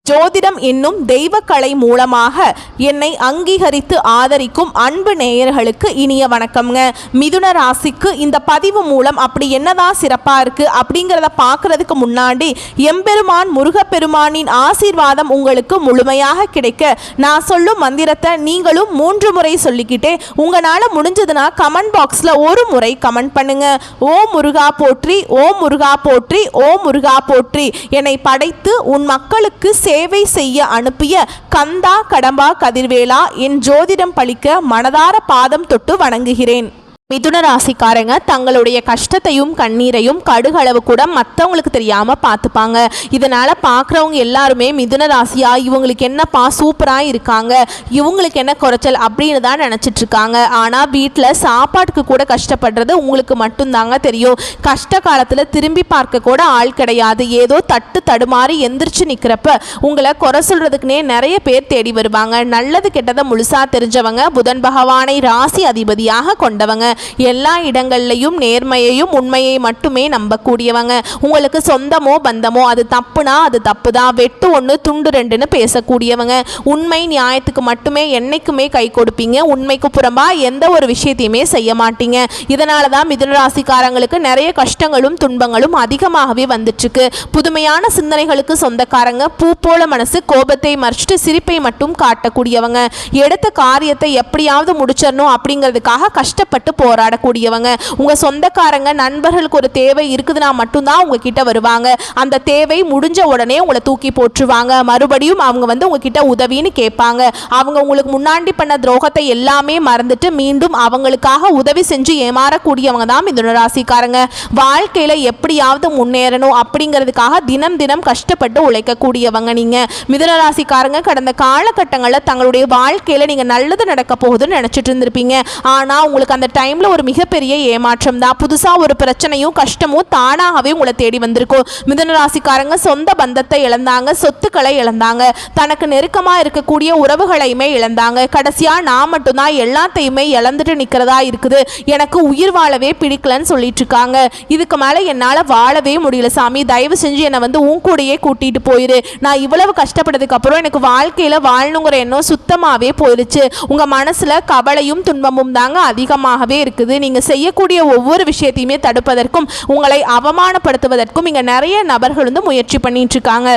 ஜோதிடம் என்னும் தெய்வக்கலை மூலமாக என்னை அங்கீகரித்து ஆதரிக்கும் அன்பு நேயர்களுக்கு இனிய வணக்கம்ங்க. மிதுன ராசிக்கு இந்த பதிவு மூலம் அப்படி என்னதான் சிறப்பாக இருக்குது அப்படிங்கிறத பார்க்குறதுக்கு முன்னாடி எம்பெருமான் முருகப்பெருமானின் ஆசீர்வாதம் உங்களுக்கு முழுமையாக கிடைக்க நான் சொல்லும் மந்திரத்தை நீங்களும் 3 முறை சொல்லிக்கிட்டே உங்களால் முடிஞ்சதுன்னா கமெண்ட் பாக்ஸில் ஒரு முறை கமெண்ட் பண்ணுங்க. ஓம் முருகா போற்றி, ஓம் முருகா போற்றி, ஓம் முருகா போற்றி. என்னை படைத்து உன் மக்களுக்கு சேவை செய்ய அனுப்பிய கந்தா கடம்பா கதிர்வேலா என் ஜோதிடம் பழிக்க மனதார பாதம் தொட்டு வணங்குகிறேன். மிதுன ராசிக்காரங்க தங்களுடைய கஷ்டத்தையும் கண்ணீரையும் கடுகளவு கூட மற்றவங்களுக்கு தெரியாமல் பார்த்துப்பாங்க. இதனால் பார்க்குறவங்க எல்லாருமே மிதுன ராசியா இவங்களுக்கு என்னப்பா சூப்பராக இருக்காங்க, இவங்களுக்கு என்ன குறைச்சல் அப்படின்னு தான் நினச்சிட்ருக்காங்க. ஆனால் வீட்டில் சாப்பாட்டுக்கு கூட கஷ்டப்படுறது உங்களுக்கு மட்டும்தாங்க தெரியும். கஷ்ட காலத்தில் திரும்பி பார்க்க கூட ஆள் கிடையாது. ஏதோ தட்டு தடுமாறி எந்திரிச்சு நிற்கிறப்ப உங்களை குறை சொல்கிறதுக்குனே நிறைய பேர் தேடி வருவாங்க. நல்லது கெட்டதை முழுசாக தெரிஞ்சவங்க, புதன் பகவானை ராசி அதிபதியாக கொண்டவங்க, எல்லா இடங்கள்லையும் நேர்மையையும் உண்மையை மட்டுமே நம்பக்கூடியவங்க. உங்களுக்கு சொந்தமோ பந்தமோ அது தப்புனா அது தப்பு தான், வெட்டு 1 துண்டு 2ன்னு பேசக்கூடியவங்க. உண்மை நியாயத்துக்கு மட்டுமே என்னைக்குமே கை கொடுப்பீங்க. உண்மைக்கு புறம்பா எந்த ஒரு விஷயத்தையுமே செய்ய மாட்டீங்க. இதனால தான் மிதுன ராசிக்காரங்களுக்கு நிறைய கஷ்டங்களும் துன்பங்களும் அதிகமாகவே வந்துட்டுருக்கு. புதுமையான சிந்தனைகளுக்கு சொந்தக்காரங்க, பூ போல மனசு, கோபத்தை மறைச்சிட்டு சிரிப்பை மட்டும் காட்டக்கூடியவங்க, எடுத்த காரியத்தை எப்படியாவது முடிச்சிடணும் அப்படிங்கிறதுக்காக கஷ்டப்பட்டு போராடக்கூடியவங்க. உங்க சொந்தக்காரங்க நண்பர்களுக்கு ஒரு தேவை இருக்குதுன்னா மட்டும்தான் உங்ககிட்ட வருவாங்க. அந்த தேவை முடிஞ்ச உடனே உங்களை தூக்கி போட்டுருவாங்க. மறுபடியும் அவங்க உங்ககிட்ட உதவின்னு கேட்பாங்க. அவங்க உங்களுக்கு முன்னாடி பண்ண துரோகத்தை எல்லாமே மறந்துட்டு மீண்டும் அவங்களுக்காக உதவி செஞ்சு ஏமாறக்கூடியவங்க தான் மிதுன ராசிக்காரங்க. வாழ்க்கையில எப்படியாவது முன்னேறணும் அப்படிங்கிறதுக்காக தினம் தினம் கஷ்டப்பட்டு உழைக்கக்கூடியவங்க நீங்க. மிதுன ராசிக்காரங்க கடந்த காலகட்டங்களில் தங்களுடைய வாழ்க்கையில நீங்க நல்லது நடக்க போகுதுன்னு நினைச்சிட்டு இருந்திருப்பீங்க. ஆனா உங்களுக்கு அந்த டைம்ல ஒரு மிகப்பெரிய ஏமாற்றம் தான். புதுசா ஒரு பிரச்சனையும் கஷ்டமும் தானாகவே உங்களை தேடி வந்திருக்கும். மிதுன ராசிக்காரங்க சொந்த பந்தத்தை இழந்தாங்க, சொத்துக்களை இழந்தாங்க, தனக்கு நெருக்கமா இருக்கக்கூடிய உறவுகளையுமே இழந்தாங்க. கடைசியா நான் மட்டும்தான் எல்லாத்தையுமே இழந்துட்டு நிக்கிறதா இருக்குது, எனக்கு உயிர் வாழவே பிடிக்கலன்னு சொல்லிட்டு இருக்காங்க. இதுக்கு மேல என்னால வாழவே முடியல சாமி, தயவு செஞ்சு என்னை உன் கூடயே கூட்டிட்டு போயிரு. நான் இவ்வளவு கஷ்டப்பட்டதுக்கு அப்புறம் எனக்கு வாழ்க்கையில வாழணுங்கிற எண்ணம் சுத்தமாவே போயிருச்சு. உங்க மனசுல கவலையும் துன்பமும் தாங்க அதிகமாகவே இருக்குது. நீங்க செய்யக்கூடிய ஒவ்வொரு விஷயத்தையுமே தடுப்பதற்கும் உங்களை அவமானப்படுத்துவதற்கும் இங்க நிறைய நபர்கள் முயற்சி பண்ணிட்டு இருக்காங்க.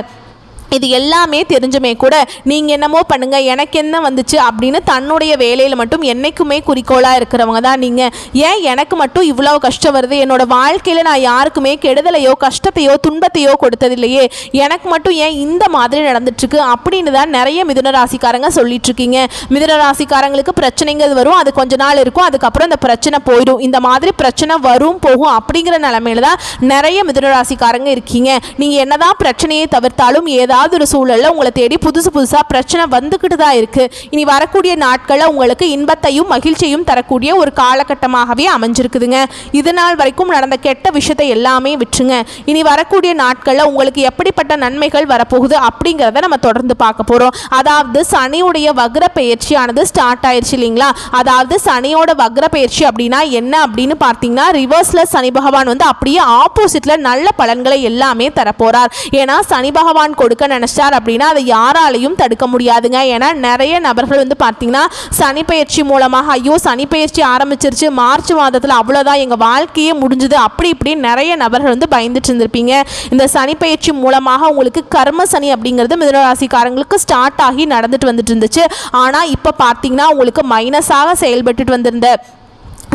இது எல்லாமே தெரிஞ்சுமே கூட நீங்கள் என்னமோ பண்ணுங்க, எனக்கு என்ன வந்துச்சு அப்படின்னு தன்னுடைய வேலையில் மட்டும் என்றைக்குமே குறிக்கோளாக இருக்கிறவங்க தான் நீங்கள். ஏன் எனக்கு மட்டும் இவ்வளோ கஷ்டம் வருது, என்னோட வாழ்க்கையில் நான் யாருக்குமே கெடுதலையோ கஷ்டத்தையோ துன்பத்தையோ கொடுத்ததில்லையே, எனக்கு மட்டும் ஏன் இந்த மாதிரி நடந்துட்டுருக்கு அப்படின்னு தான் நிறைய மிதுன ராசிக்காரங்க சொல்லிட்டு இருக்கீங்க. மிதுன ராசிக்காரங்களுக்கு பிரச்சனைங்கிறது வரும், அது கொஞ்ச நாள் இருக்கும், அதுக்கப்புறம் இந்த பிரச்சனை போயிடும். இந்த மாதிரி பிரச்சனை வரும் போகும் அப்படிங்கிற நிலைமையில தான் நிறைய மிதுன ராசிக்காரங்க இருக்கீங்க. நீங்கள் என்னதான் பிரச்சனையை தவிர்த்தாலும் ஏதாவது ஒரு சூழல்ல உங்களை தேடி புதுசா பிரச்சனை வந்துகிட்டு தான் இருக்கு. இனி வரக்கூடிய நாட்கள்ல உங்களுக்கு இன்பத்தையும் மகிழ்ச்சியும் தரக்கூடிய ஒரு காலகட்டமாகவே அமைஞ்சிருக்குதுங்க. இது நாள் வரைக்கும் நடந்த கெட்ட விஷயத்தை எல்லாமே விட்டுருங்க. இனி வரக்கூடிய நாட்கள்ல உங்களுக்கு எப்படிப்பட்ட நன்மைகள் வரப்போகுது அப்படிங்கிறத நம்ம தொடர்ந்து பார்க்க போறோம். அதாவது சனியுடைய வக்ர பயிற்சியானது ஸ்டார்ட் ஆயிடுச்சு இல்லைங்களா. அதாவது சனியோட வக்ர பயிற்சி அப்படின்னா என்ன அப்படின்னு பார்த்தீங்கன்னா, ரிவர்ஸ்ல சனி பகவான் அப்படியே ஆப்போசிட்ல நல்ல பலன்களை எல்லாமே தரப்போறார். ஏன்னா சனி பகவான் கொடுக்க நினைச்சார் அப்படின்னா அதை யாராலையும் தடுக்க முடியாதுங்க. ஏன்னா நிறைய நபர்கள் பார்த்தீங்கன்னா சனி பயிற்சி மூலமாக ஐயோ சனி பயிற்சி ஆரம்பிச்சிருச்சு, மார்ச் மாதத்தில் அவ்வளோதான் எங்கள் வாழ்க்கையே முடிஞ்சுது அப்படி இப்படி நிறைய நபர்கள் பயந்துட்டு இருந்திருப்பீங்க. இந்த சனி பயிற்சி மூலமாக உங்களுக்கு கர்ம சனி அப்படிங்கிறது மிதுன ராசிக்காரங்களுக்கு ஸ்டார்ட் ஆகி நடந்துட்டு வந்துட்டு இருந்துச்சு. ஆனால் இப்போ பார்த்தீங்கன்னா உங்களுக்கு மைனஸாக செயல்பட்டு வந்திருந்த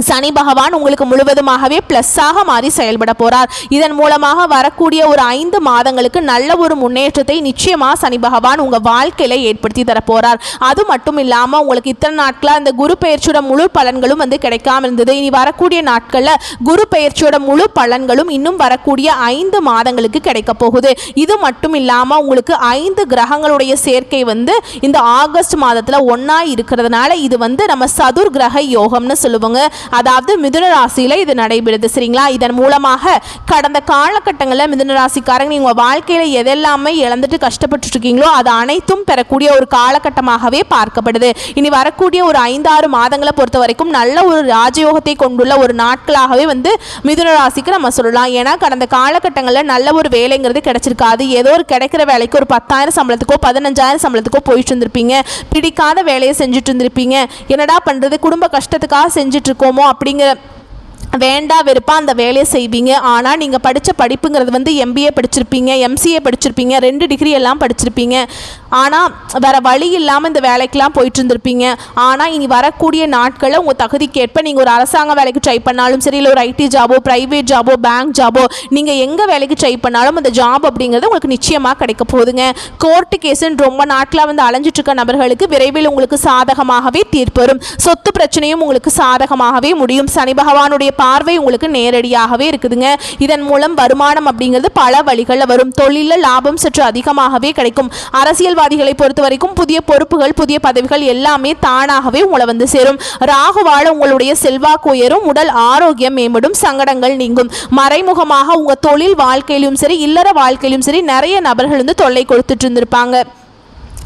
சனி பகவான் உங்களுக்கு முழுவதுமாகவே பிளஸ்ஸாக மாறி செயல்பட போறார். இதன் மூலமாக வரக்கூடிய ஒரு 5 மாதங்களுக்கு நல்ல ஒரு முன்னேற்றத்தை நிச்சயமா சனி பகவான் உங்க வாழ்க்கையில ஏற்படுத்தி தர போறார். அது மட்டும் இல்லாம உங்களுக்கு இத்தனை நாட்களா அந்த குரு பெயர்ச்சியோட முழு பலன்களும் கிடைக்காம இருந்தது. இனி வரக்கூடிய நாட்கள்ல குரு பெயர்ச்சியோட முழு பலன்களும் இன்னும் வரக்கூடிய 5 மாதங்களுக்கு கிடைக்க போகுது. இது மட்டும் இல்லாம உங்களுக்கு 5 கிரகங்களுடைய சேர்க்கை இந்த ஆகஸ்ட் மாதத்துல ஒன்னா இருக்கிறதுனால இது நம்ம சதுர் கிரக யோகம்னு சொல்லுவாங்க. அதாவது மிதுன ராசியில் இது நடைபெறுது. சரிங்களா? இதன் மூலமாக கடந்த காலகட்டங்களில் மிதுன ராசிக்காரங்க நீங்கள் வாழ்க்கையில் எதெல்லாமே இழந்துட்டு கஷ்டப்பட்டு இருக்கீங்களோ அது அனைத்தும் பெறக்கூடிய ஒரு காலகட்டமாகவே பார்க்கப்படுது. இனி வரக்கூடிய ஒரு 5-6 மாதங்களை பொறுத்த வரைக்கும் நல்ல ஒரு ராஜயோகத்தை கொண்டுள்ள ஒரு நாட்களாகவே மிதுன ராசிக்கு நம்ம சொல்லலாம். ஏன்னா கடந்த காலகட்டங்களில் நல்ல ஒரு வேலைங்கிறது கிடைச்சிருக்காது. ஏதோ ஒரு கிடைக்கிற வேலைக்கு ஒரு 10,000 சம்பளத்துக்கோ 15,000 சம்பளத்துக்கோ போயிட்டு இருந்திருப்பீங்க. பிடிக்காத வேலையை செஞ்சுட்டு இருந்திருப்பீங்க. என்னடா பண்றது, குடும்ப கஷ்டத்துக்காக செஞ்சுட்டு இருக்கோமோ அப்படிங்கிற வேண்டா வெறுப்பா அந்த வேலையை செய்வீங்க. ஆனால் நீங்கள் படித்த படிப்புங்கிறது MBA படிச்சிருப்பீங்க, MCA படிச்சிருப்பீங்க, 2 டிகிரி எல்லாம் படிச்சிருப்பீங்க. ஆனால் வேறு வழி இல்லாமல் இந்த வேலைக்கெலாம் போயிட்டு இருந்திருப்பீங்க. ஆனால் இனி வரக்கூடிய நாட்களில் உங்கள் தகுதிக்கேற்ப நீங்கள் ஒரு அரசாங்க வேலைக்கு ட்ரை பண்ணாலும் சரி, இல்லை ஒரு IT ஜாபோ, ப்ரைவேட் ஜாபோ, பேங்க் ஜாபோ, நீங்கள் எங்கே வேலைக்கு ட்ரை பண்ணாலும் அந்த ஜாப் அப்படிங்கிறது உங்களுக்கு நிச்சயமாக கிடைக்க போகுதுங்க. கோர்ட்டு கேஸுன்னு ரொம்ப நாட்களாக அலைஞ்சிட்டு இருக்க நபர்களுக்கு விரைவில் உங்களுக்கு சாதகமாகவே தீர்ப்பு வரும். சொத்து பிரச்சனையும் உங்களுக்கு சாதகமாகவே முடியும். சனி பகவானுடைய பார்வை உங்களுக்கு நேரடியாகவே இருக்குதுங்க. இதன் மூலம் வருமானம் அப்படிங்கிறது பல வழிகளில் வரும். தொழிலில் லாபம் சற்று அதிகமாகவே கிடைக்கும். அரசியல்வாதிகளை பொறுத்த வரைக்கும் புதிய பொறுப்புகள், புதிய பதவிகள் எல்லாமே தானாகவே உங்களை சேரும். ராகுவால உங்களுடைய செல்வாக்கு உயரும், உடல் ஆரோக்கியம் மேம்படும், சங்கடங்கள் நீங்கும். மறைமுகமாக உங்க தொழில் வாழ்க்கையிலும் சரி, இல்லற வாழ்க்கையிலும் சரி நிறைய நபர்கள் தொல்லை கொடுத்துட்டு இருந்திருப்பாங்க.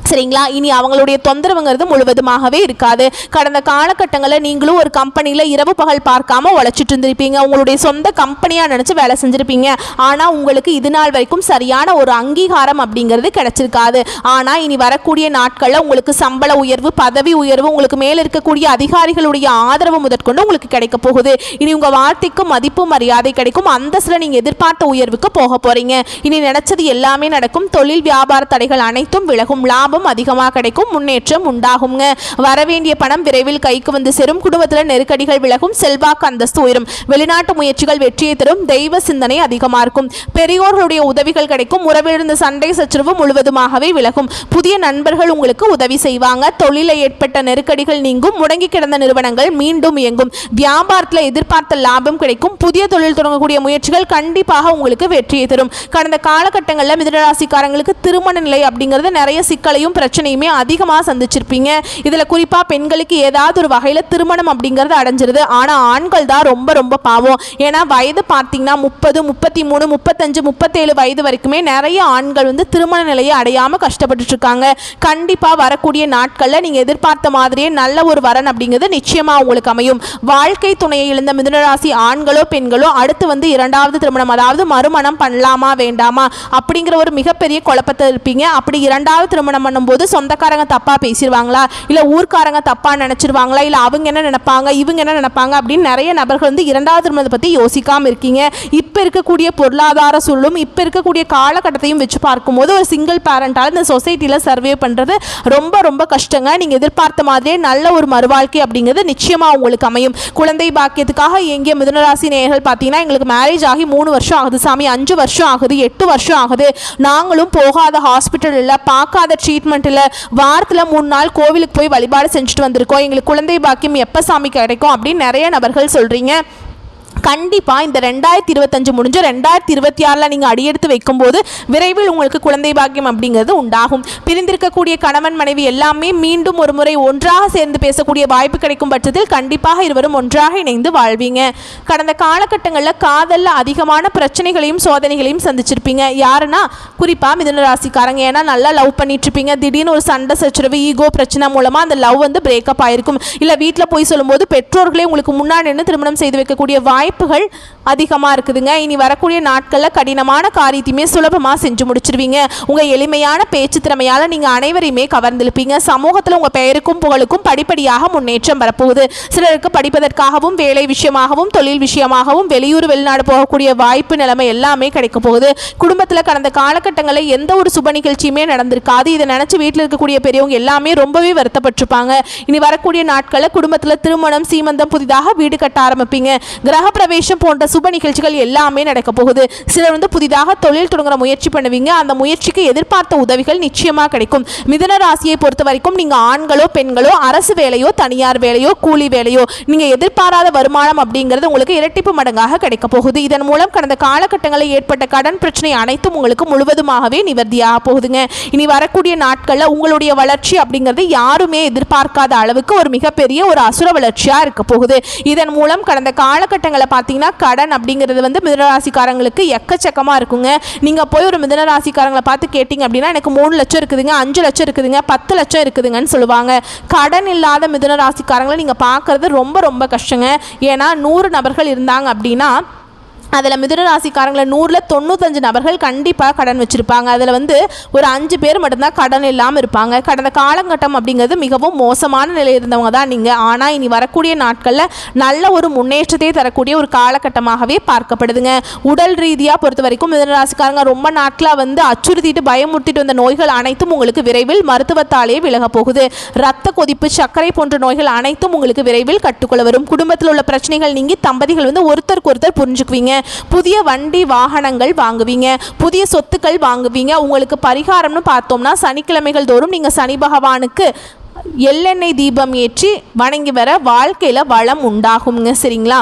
சரிங்களா? இனி அவங்களுடைய தொந்தரவுங்கிறது முழுவதுமாகவே இருக்காது. கடந்த காலகட்டங்களில் நீங்களும் ஒரு கம்பெனியில் இரவு பகல் பார்க்காம உழைச்சிட்டு இருந்திருப்பீங்க. உங்களுடைய சொந்த கம்பெனியாக நினச்சி வேலை செஞ்சுருப்பீங்க. ஆனால் உங்களுக்கு இது நாள் வரைக்கும் சரியான ஒரு அங்கீகாரம் அப்படிங்கிறது கிடைச்சிருக்காது. ஆனால் இனி வரக்கூடிய நாட்களில் உங்களுக்கு சம்பள உயர்வு, பதவி உயர்வு, உங்களுக்கு மேலே இருக்கக்கூடிய அதிகாரிகளுடைய ஆதரவு முதற்கொண்டு உங்களுக்கு கிடைக்க போகுது. இனி உங்கள் வார்த்தைக்கு மதிப்பு மரியாதை கிடைக்கும். அந்தஸ்தில் நீங்கள் எதிர்பார்த்த உயர்வுக்கு போக போகிறீங்க. இனி நினைச்சது எல்லாமே நடக்கும். தொழில் வியாபார தடைகள் அனைத்தும் விலகும். லாபம் அதிகமாக கிடைக்கும். முன்னேற்றம் உண்டாகுங்க. வரவேண்டிய பணம் விரைவில் கைக்கு சேரும். குடும்பத்தில் நெருக்கடிகள் விலகும். செல்வாக்கு அந்தஸ்து உயரும். வெளிநாட்டு முயற்சிகள் வெற்றியை தரும். தெய்வ சிந்தனை அதிகமாக இருக்கும். பெரியோர்களுடைய உதவிகள் கிடைக்கும். உறவிலிருந்து சண்டை சச்சரவு முழுவதுமாகவே விலகும். புதிய நண்பர்கள் உங்களுக்கு உதவி செய்வாங்க. தொழிலில் ஏற்பட்ட நெருக்கடிகள் நீங்கும். முடங்கி கிடந்த நிறுவனங்கள் மீண்டும் இயங்கும். வியாபாரத்தில் எதிர்பார்த்த லாபம் கிடைக்கும். புதிய தொழில் தொடங்கக்கூடிய முயற்சிகள் கண்டிப்பாக உங்களுக்கு வெற்றியை தரும். கடந்த காலகட்டங்களில் மிதுன ராசிக்காரங்களுக்கு திருமண நிலை அப்படிங்கிறது நிறைய சிக்கலையும் பிரச்சனையுமே அதிகமாக சந்திச்சிருப்பீங்க. இதில் குறிப்பாக பெண்களுக்கு ஏதாவது ஒரு வகையில் திருமணம் அப்படிங்கிறது அடைஞ்சிருது. ஆனால் ஆண்கள் தான் ரொம்ப ரொம்ப பாவம். ஏன்னா வயது பார்த்தீங்கன்னா 30, 33, 35, 37 வயது வரைக்குமே நிறைய ஆண்கள் திருமண நிலையை அடையாமல் கஷ்டப்பட்டு இருக்காங்க. கண்டிப்பாக வரக்கூடிய நாட்களில் நீங்கள் எதிர்பார்த்த மாதிரியே நல்ல ஒரு வரன் அப்படிங்கிறது நிச்சயமாக உங்களுக்கு அமையும். வாழ்க்கை துணையை இழந்த மிதுனராசி ஆண்களோ பெண்களோ அடுத்து 2வது திருமணம், அதாவது மறுமணம் பண்ணலாமா வேண்டாமா அப்படிங்கிற ஒரு மிகப்பெரிய குழப்பத்தை இருப்பீங்க. அப்படி 2வது திருமணம் போது சொந்தக்காரங்க தப்பா பேசிடுவாங்களா, இல்ல ஊர்க்காரங்க தப்பா நினைச்சிருவாங்களா, இல்ல அவங்க என்ன நினைப்பாங்க, இவங்க என்ன நினைப்பாங்க அப்படின்னு நிறைய நபர்கள் 2வது திருமணத்தை பத்தி யோசிக்காம இருக்கீங்க. இப்ப இருக்கக்கூடிய பொருளாதார சூழலும் இப்ப இருக்கக்கூடிய காலகட்டத்தையும் வச்சு பார்க்கும்போது ஒரு சிங்கிள் பேரண்டால இந்த சொசைட்டில சர்வே பண்றது ரொம்ப ரொம்ப கஷ்டங்க. நீங்க எதிர்பார்த்த மாதிரியே நல்ல ஒரு மறுவாழ்க்கை அப்படிங்கிறது நிச்சயமா உங்களுக்கு அமையும். குழந்தை பாக்கியத்துக்காக எங்கே மிதுனராசி நேயர்கள் பார்த்தீங்கன்னா எங்களுக்கு மேரேஜ் ஆகி 3 வருஷம் ஆகுது சாமி, 5 வருஷம் ஆகுது, 8 வருஷம் ஆகுது, நாங்களும் போகாத ஹாஸ்பிட்டல் இல்லை, பார்க்காத ட்ரீட்மெண்ட் இல்லை, வாரத்தில் 3 நாள் கோவிலுக்கு போய் வழிபாடு செஞ்சுட்டு வந்திருக்கோம், எங்களுக்கு குழந்தை பாக்கியம் எப்போ சாமி கிடைக்கும் அப்படின்னு நிறைய நபர்கள் சொல்றீங்க. கண்டிப்பாக இந்த 2025 முடிஞ்சு 2026 நீங்கள் அடியெடுத்து வைக்கும்போது விரைவில் உங்களுக்கு குழந்தை பாக்கியம் அப்படிங்கிறது உண்டாகும். பிரிந்திருக்கக்கூடிய கணவன் மனைவி எல்லாமே மீண்டும் ஒரு முறை ஒன்றாக சேர்ந்து பேசக்கூடிய வாய்ப்பு கிடைக்கும் பட்சத்தில் கண்டிப்பாக இருவரும் ஒன்றாக இணைந்து வாழ்வீங்க. கடந்த காலகட்டங்களில் காதலில் அதிகமான பிரச்சனைகளையும் சோதனைகளையும் சந்திச்சிருப்பீங்க. யாருன்னா குறிப்பாக மிதுன ராசிக்காரங்க. ஏன்னா நல்லா லவ் பண்ணிட்டு இருப்பீங்க. திடீர்னு ஒரு சண்டை சச்சரவு, ஈகோ பிரச்சனை மூலமாக அந்த லவ் பிரேக்கப் ஆயிருக்கும். இல்லை வீட்டில் போய் சொல்லும்போது பெற்றோர்களே உங்களுக்கு முன்னாடி நின்று திருமணம் செய்து வைக்கக்கூடிய வாய்ப்புகள் அதிகமாக இருக்குதுங்க. இனி வரக்கூடிய நாட்களில் கடினமான காரியத்தையுமே சுலபமாக செஞ்சு முடிச்சிருவீங்க. உங்கள் எளிமையான பேச்சு திறமையால் நீங்கள் அனைவரையுமே கவர்ந்திருப்பீங்க. சமூகத்தில் உங்கள் பெயருக்கும் புகழுக்கும் படிப்படியாக முன்னேற்றம் வரப்போகுது. சிலருக்கு படிப்பதற்காகவும் வேலை விஷயமாகவும் தொழில் விஷயமாகவும் வெளியூர் வெளிநாடு போகக்கூடிய வாய்ப்பு நிலைமை எல்லாமே கிடைக்க போகுது. குடும்பத்தில் கடந்த காலகட்டங்களில் எந்த ஒரு சுப நிகழ்ச்சியுமே நடந்திருக்காது. இதை நினச்சி வீட்டில் இருக்கக்கூடிய பெரியவங்க எல்லாமே ரொம்பவே வருத்தப்பட்டிருப்பாங்க. இனி வரக்கூடிய நாட்களில் குடும்பத்தில் திருமணம், சீமந்தம், புதிதாக வீடு கட்ட ஆரம்பிப்பீங்க. கிரக பிரவேசம் போன்ற சுப நிகழ்ச்சிகள் எல்லாமே நடக்க போகுது. சிலர் வந்து புதிதாக தொழில் தொடங்குற முயற்சி பண்ணுவீங்க. அந்த முயற்சிக்கு எதிர்பார்த்த உதவிகள் நிச்சயமா கிடைக்கும். மிதுன ராசியை பொறுத்த வரைக்கும் நீங்க ஆண்களோ பெண்களோ அரசு வேலையோ தனியார் வேலையோ கூலி வேலையோ நீங்க எதிர்பாராத வருமானம் அப்படிங்கிறது உங்களுக்கு இரட்டிப்பு மடங்காக கிடைக்க போகுது. இதன் மூலம் கடந்த காலகட்டங்களில் ஏற்பட்ட கடன் பிரச்சனை அனைத்தும் உங்களுக்கு முழுவதுமாகவே நிவர்த்தியாக போகுதுங்க. இனி வரக்கூடிய நாட்களில் உங்களுடைய வளர்ச்சி அப்படிங்கிறது யாருமே எதிர்பார்க்காத அளவுக்கு ஒரு மிகப்பெரிய ஒரு அசுர வளர்ச்சியா இருக்க போகுது. இதன் மூலம் கடந்த காலகட்டங்களை பார்த்தீங்கன்னா கடன் அப்படிங்கிறது வந்து மிதுனராசிக்காரங்களுக்கு எக்கச்சக்கமா இருக்குங்க. நீங்க போய் ஒரு மிதுனராசிக்காரங்களை பார்த்து கேட்டீங்க அப்படின்னா எனக்கு 3 லட்சம் இருக்குதுங்க, 5 லட்சம் இருக்குதுங்க, 10 லட்சம் இருக்குதுங்கன்னு சொல்லுவாங்க. கடன் இல்லாத மிதுனராசிக்காரங்களை நீங்க பார்க்கறது ரொம்ப ரொம்ப கஷ்டங்க. ஏன்னா 100 நபர்கள் இருந்தாங்க அப்படின்னா அதில் மிதுனராசிக்காரங்களை 100ல் 95 நபர்கள் கண்டிப்பாக கடன் வச்சுருப்பாங்க. அதில் வந்து ஒரு 5 பேர் மட்டும்தான் கடன் இல்லாமல் இருப்பாங்க. கடந்த காலகட்டம் அப்படிங்கிறது மிகவும் மோசமான நிலையில் இருந்தவங்க தான் நீங்கள். ஆனால் இனி வரக்கூடிய நாட்களில் நல்ல ஒரு முன்னேற்றத்தை தரக்கூடிய ஒரு காலகட்டமாகவே பார்க்கப்படுதுங்க. உடல் ரீதியாக பொறுத்த வரைக்கும் மிதுனராசிக்காரங்க ரொம்ப நாட்களாக வந்து அச்சுறுத்திட்டு பயமுறுத்திட்டு வந்த நோய்கள் அனைத்தும் உங்களுக்கு விரைவில் மருத்துவத்தாலேயே விலக போகுது. ரத்த கொதிப்பு, சர்க்கரை போன்ற நோய்கள் அனைத்தும் உங்களுக்கு விரைவில் கட்டுக்குள்ள வரும். குடும்பத்தில் உள்ள பிரச்சனைகள் நீங்கி தம்பதிகள் வந்து ஒருத்தருக்கு ஒருத்தர் புரிஞ்சுக்குவீங்க. புதிய வண்டி வாகனங்கள் வாங்குவீங்க, புதிய சொத்துக்கள் வாங்குவீங்க. உங்களுக்கு பரிகாரம்னு பார்த்தோம்னா சனிக்கிழமைகள் தோறும் நீங்க சனி பகவானுக்கு எள்ளெண்ணெய் தீபம் ஏற்றி வணங்கி வர வாழ்க்கையில வளம் உண்டாகுங்க. சரிங்களா?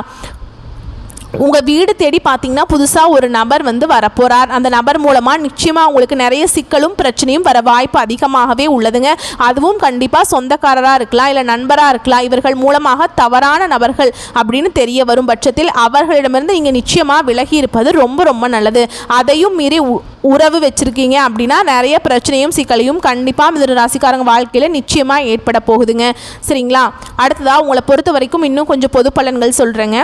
உங்கள் வீடு தேடி பார்த்தீங்கன்னா புதுசாக ஒரு நபர் வந்து வரப்போகிறார். அந்த நபர் மூலமாக நிச்சயமாக உங்களுக்கு நிறைய சிக்கலும் பிரச்சனையும் வர வாய்ப்பு அதிகமாகவே உள்ளதுங்க. அதுவும் கண்டிப்பாக சொந்தக்காரராக இருக்கலாம், இல்லை நண்பராக இருக்கலாம். இவர்கள் மூலமாக தவறான நபர்கள் அப்படின்னு தெரிய வரும் பட்சத்தில் அவர்களிடமிருந்து நீங்கள் நிச்சயமாக விலகி இருப்பது ரொம்ப ரொம்ப நல்லது. அதையும் மீறி உறவு வச்சுருக்கீங்க அப்படின்னா நிறைய பிரச்சனையும் சிக்கலையும் கண்டிப்பாக மிதுன ராசிக்காரங்க வாழ்க்கையில் நிச்சயமாக ஏற்பட போகுதுங்க. சரிங்களா? அடுத்ததாக உங்களை பொறுத்த வரைக்கும் இன்னும் கொஞ்சம் பொது பலன்கள் சொல்கிறேங்க.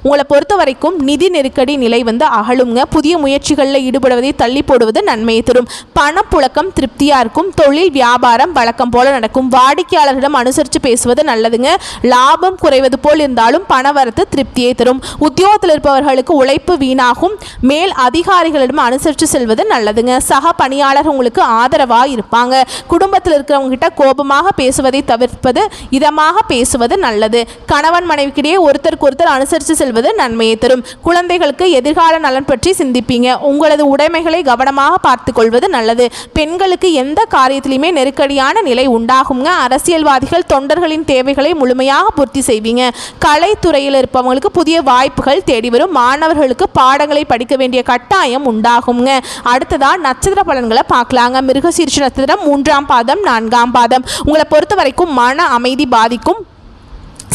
உங்களை பொறுத்த வரைக்கும் நிதி நெருக்கடி நிலை வந்து அகலுங்க. புதிய முயற்சிகளில் ஈடுபடுவதை தள்ளி போடுவது நன்மையை தரும். பணப்புழக்கம் திருப்தியாக இருக்கும். தொழில் வியாபாரம் வழக்கம் போல நடக்கும். வாடிக்கையாளர்களிடம் அனுசரித்து பேசுவது நல்லதுங்க. லாபம் குறைவது போல் இருந்தாலும் பணவரத்து திருப்தியை தரும். உத்தியோகத்தில் இருப்பவர்களுக்கு உழைப்பு வீணாகும். மேல் அதிகாரிகளிடம் அனுசரித்து செல்வது நல்லதுங்க. சக பணியாளர் உங்களுக்கு ஆதரவாக இருப்பாங்க. குடும்பத்தில் இருக்கிறவங்க கிட்ட கோபமாக பேசுவதை தவிர்ப்பது, இதமாக பேசுவது நல்லது. கணவன் மனைவிக்கிடையே ஒருத்தருக்கு ஒருத்தர் அனுசரித்து செல்வது நன்மையை தரும். குழந்தைகளுக்கு எதிர்கால நலன் பற்றி சிந்திப்பீங்க. உங்களது உடைமைகளை கவனமாக பார்த்துக் கொள்வது நல்லது. பெண்களுக்கு எந்த காரியத்திலுமே நெருக்கடியான நிலை உண்டாகுங்க. அரசியல்வாதிகள் தொண்டர்களின் தேவைகளை முழுமையாக பூர்த்தி செய்வீங்க. கலைத்துறையில் இருப்பவங்களுக்கு புதிய வாய்ப்புகள் தேடி வரும். மாணவர்களுக்கு பாடங்களை படிக்க வேண்டிய கட்டாயம் உண்டாகுங்க. அடுத்ததா நட்சத்திர பலன்களை பார்க்கலாங்க. மிருகசீரிஷ நட்சத்திரம் 3ஆம் பாதம் 4ஆம் பாதம். உங்களை பொறுத்த வரைக்கும் மன அமைதி பாதிக்கும்.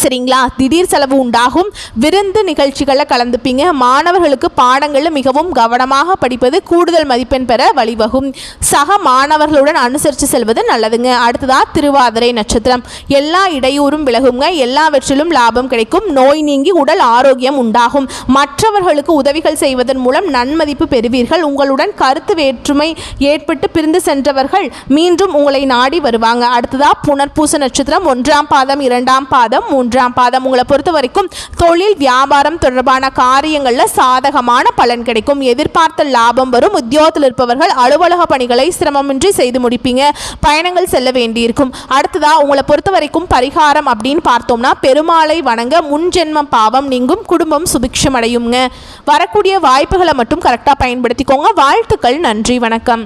சரிங்களா? திடீர் செலவு உண்டாகும். விருந்து நிகழ்ச்சிகளில் கலந்துப்பீங்க. மாணவர்களுக்கு பாடங்களில் மிகவும் கவனமாக படிப்பது கூடுதல் மதிப்பெண் பெற வழிவகும். சக மாணவர்களுடன் அனுசரித்து செல்வது நல்லதுங்க. அடுத்ததா திருவாதிரை நட்சத்திரம். எல்லா இடையூறும் விலகுங்க. எல்லாவற்றிலும் லாபம் கிடைக்கும். நோய் நீங்கி உடல் ஆரோக்கியம் உண்டாகும். மற்றவர்களுக்கு உதவிகள் செய்வதன் மூலம் நன்மதிப்பு பெறுவீர்கள். உங்களுடன் கருத்து வேற்றுமை ஏற்பட்டு பிரிந்து சென்றவர்கள் மீண்டும் உங்களை நாடி வருவாங்க. அடுத்ததா புனர்பூச நட்சத்திரம் 1ஆம் பாதம் 2ஆம் பாதம் 3ஆம் பாதம். உங்களை பொறுத்த வரைக்கும் தொழில் வியாபாரம் தொடர்பான காரியங்களில் சாதகமான பலன் கிடைக்கும். எதிர்பார்த்த லாபம் வரும். உத்தியோகத்தில் இருப்பவர்கள் அலுவலக பணிகளை சிரமமின்றி செய்து முடிப்பீங்க. பயணங்கள் செல்ல வேண்டியிருக்கும். அடுத்ததா உங்களை பொறுத்த வரைக்கும் பரிகாரம் அப்படின்னு பார்த்தோம்னா பெருமாளை வணங்க முன்ஜென்மம் பாவம் நீங்கும். குடும்பம் சுபிக்ஷம் அடையுங்க. வரக்கூடிய வாய்ப்புகளை மட்டும் கரெக்டாக பயன்படுத்திக்கோங்க. வாழ்த்துக்கள். நன்றி. வணக்கம்.